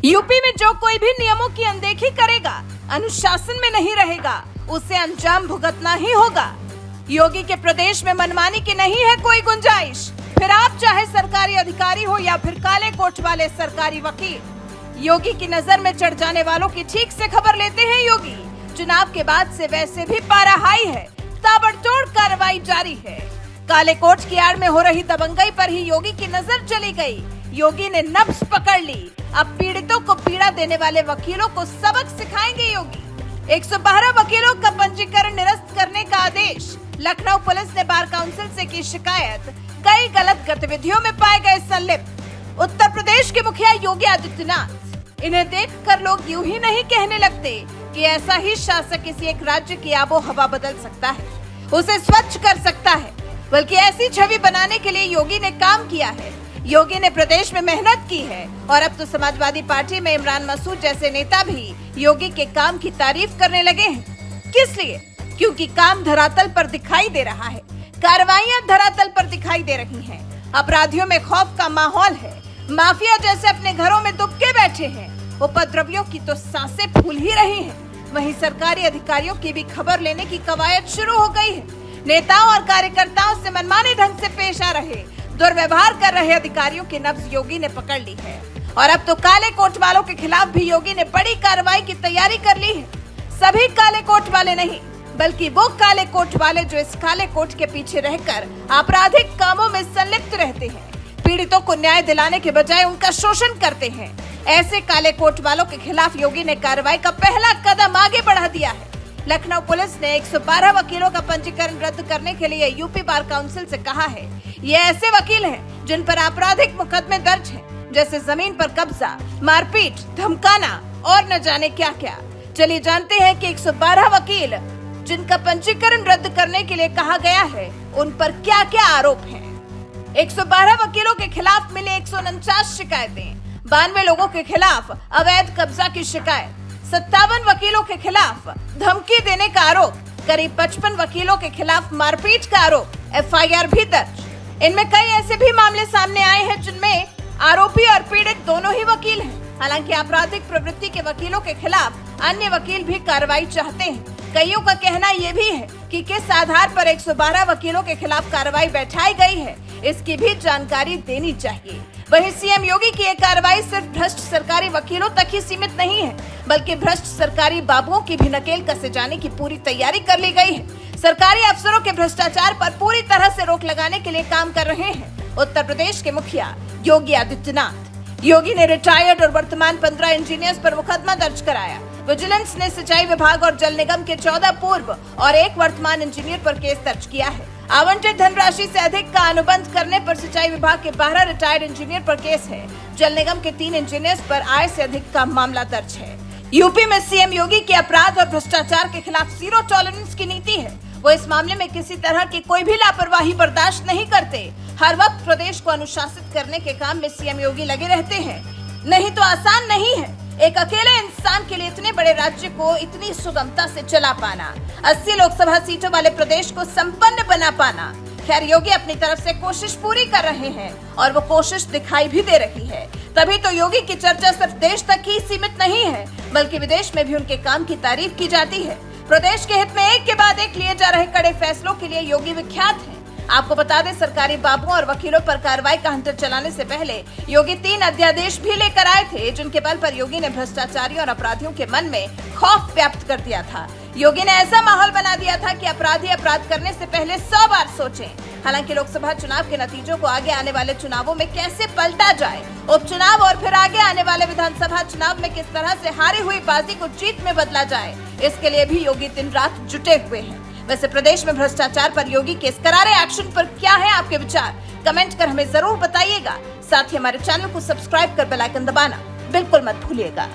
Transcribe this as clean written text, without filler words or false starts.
UP में जो कोई भी नियमों की अनदेखी करेगा, अनुशासन में नहीं रहेगा, उसे अंजाम भुगतना ही होगा। योगी के प्रदेश में मनमानी की नहीं है कोई गुंजाइश। फिर आप चाहे सरकारी अधिकारी हो या फिर काले कोट वाले सरकारी वकील, योगी की नजर में चढ़ जाने वालों की ठीक से खबर लेते हैं योगी। चुनाव के बाद से वैसे भी पारा हाई है, ताबड़तोड़ कार्रवाई जारी है। काले कोट की आड़ में हो रही दबंगई पर ही योगी की नजर चली गई। योगी ने नब्ज पकड़ ली। अब पीड़ितों को पीड़ा देने वाले वकीलों को सबक सिखाएंगे योगी। 112 वकीलों का पंजीकरण निरस्त करने का आदेश। लखनऊ पुलिस ने बार काउंसिल से की शिकायत, कई गलत गतिविधियों में पाए गए संलिप्त। उत्तर प्रदेश के मुखिया योगी आदित्यनाथ, इन्हें देखकर लोग यूं ही नहीं कहने लगते कि ऐसा ही शासक किसी एक राज्य की आबो हवा बदल सकता है, उसे स्वच्छ कर सकता है, बल्कि ऐसी छवि बनाने के लिए योगी ने काम किया है। योगी ने प्रदेश में मेहनत की है और अब तो समाजवादी पार्टी में इमरान मसूद जैसे नेता भी योगी के काम की तारीफ करने लगे हैं। किस लिए? क्योंकि काम धरातल पर दिखाई दे रहा है, कार्रवाइयां धरातल पर दिखाई दे रही हैं। अपराधियों में खौफ का माहौल है, माफिया जैसे अपने घरों में दुबके बैठे हैं। उपद्रवियों की तो सांसें फूल ही रही हैं। वहीं सरकारी अधिकारियों की भी खबर लेने की कवायद शुरू हो गई है। नेताओं और कार्यकर्ताओं से मनमाने ढंग से पेश आ रहे, दुर्व्यवहार कर रहे अधिकारियों की नब्ज योगी ने पकड़ ली है और अब तो काले कोट वालों के खिलाफ भी योगी ने बड़ी कार्रवाई की तैयारी कर ली है। सभी काले कोट वाले नहीं, बल्कि वो काले कोट वाले जो इस काले कोट के पीछे रहकर आपराधिक कामों में संलिप्त रहते हैं, पीड़ितों को न्याय दिलाने के बजाय उनका शोषण करते हैं। ऐसे काले कोट वालों के खिलाफ योगी ने कार्रवाई का पहला कदम आगे बढ़ा दिया है। लखनऊ पुलिस ने 112 वकीलों का पंजीकरण रद्द करने के लिए यूपी बार काउंसिल से कहा है। ये ऐसे वकील हैं जिन पर आपराधिक मुकदमे दर्ज हैं, जैसे जमीन पर कब्जा, मारपीट, धमकाना और न जाने क्या क्या। चलिए जानते हैं कि 112 वकील जिनका पंजीकरण रद्द करने के लिए कहा गया है, उन पर क्या क्या आरोप हैं। 112 वकीलों के खिलाफ मिले 149 शिकायतें। 92 लोगों के खिलाफ अवैध कब्जा की शिकायत। 57 वकीलों के खिलाफ धमकी देने का आरोप। करीब 55 वकीलों के खिलाफ मारपीट का आरोप। FIR भी दर्ज। इनमें कई ऐसे भी मामले सामने आए हैं जिनमें आरोपी और पीड़ित दोनों ही वकील हैं। हालांकि आपराधिक प्रवृत्ति के वकीलों के खिलाफ अन्य वकील भी कार्रवाई चाहते हैं। कईयों का कहना ये भी है कि किस आधार पर 112 वकीलों के खिलाफ कार्रवाई बैठाई गई है, इसकी भी जानकारी देनी चाहिए। वहीं सीएम योगी की ये कार्रवाई सिर्फ भ्रष्ट सरकारी वकीलों तक ही सीमित नहीं है, बल्कि भ्रष्ट सरकारी बाबुओं की भी नकेल कसे जाने की पूरी तैयारी कर ली गई है। सरकारी अफसरों के भ्रष्टाचार पर पूरी तरह से रोक लगाने के लिए काम कर रहे हैं उत्तर प्रदेश के मुखिया योगी आदित्यनाथ। योगी ने रिटायर्ड और वर्तमान 15 इंजीनियर्स पर मुकदमा दर्ज कराया। विजिलेंस ने सिंचाई विभाग और जल निगम के 14 पूर्व और 1 वर्तमान इंजीनियर पर केस दर्ज किया है। आवंटित धनराशि से अधिक का अनुबंध करने पर सिंचाई विभाग के 12 रिटायर्ड इंजीनियर पर केस है। जल निगम के 3 इंजीनियर्स पर आय से अधिक का मामला दर्ज है। यूपी में सीएम योगी की अपराध और भ्रष्टाचार के खिलाफ जीरो टॉलरेंस की नीति है। वो इस मामले में किसी तरह की कोई भी लापरवाही बर्दाश्त नहीं करते। हर वक्त प्रदेश को अनुशासित करने के काम में सीएम योगी लगे रहते हैं। नहीं तो आसान नहीं है एक अकेले इंसान के लिए इतने बड़े राज्य को इतनी सुगमता से चला पाना, 80 लोकसभा सीटों वाले प्रदेश को संपन्न बना पाना। खैर, योगी अपनी तरफ से कोशिश पूरी कर रहे हैं और वो कोशिश दिखाई भी दे रही है। तभी तो योगी की चर्चा सिर्फ देश तक ही सीमित नहीं है, बल्कि विदेश में भी उनके काम की तारीफ की जाती है। प्रदेश के हित में एक के बाद एक लिए जा रहे कड़े फैसलों के लिए योगी विख्यात हैं। आपको बता दें, सरकारी बाबुओं और वकीलों पर कार्रवाई का हंटर चलाने से पहले योगी 3 अध्यादेश भी लेकर आए थे, जिनके बल पर योगी ने भ्रष्टाचारियों और अपराधियों के मन में खौफ व्याप्त कर दिया था। योगी ने ऐसा माहौल बना दिया था कि अपराधी अपराध करने से पहले 100 बार सोचें। हालांकि लोकसभा चुनाव के नतीजों को आगे आने वाले चुनावों में कैसे पलटा जाए, उपचुनाव और फिर आगे आने वाले विधानसभा चुनाव में किस तरह से हारी हुई बाजी को जीत में बदला जाए, इसके लिए भी योगी दिन रात जुटे हुए हैं। वैसे प्रदेश में भ्रष्टाचार पर योगी के इस करारे एक्शन पर क्या है आपके विचार? कमेंट कर हमें जरूर बताइएगा। साथ ही हमारे चैनल को सब्सक्राइब कर बेल आइकन दबाना बिल्कुल मत भूलिएगा।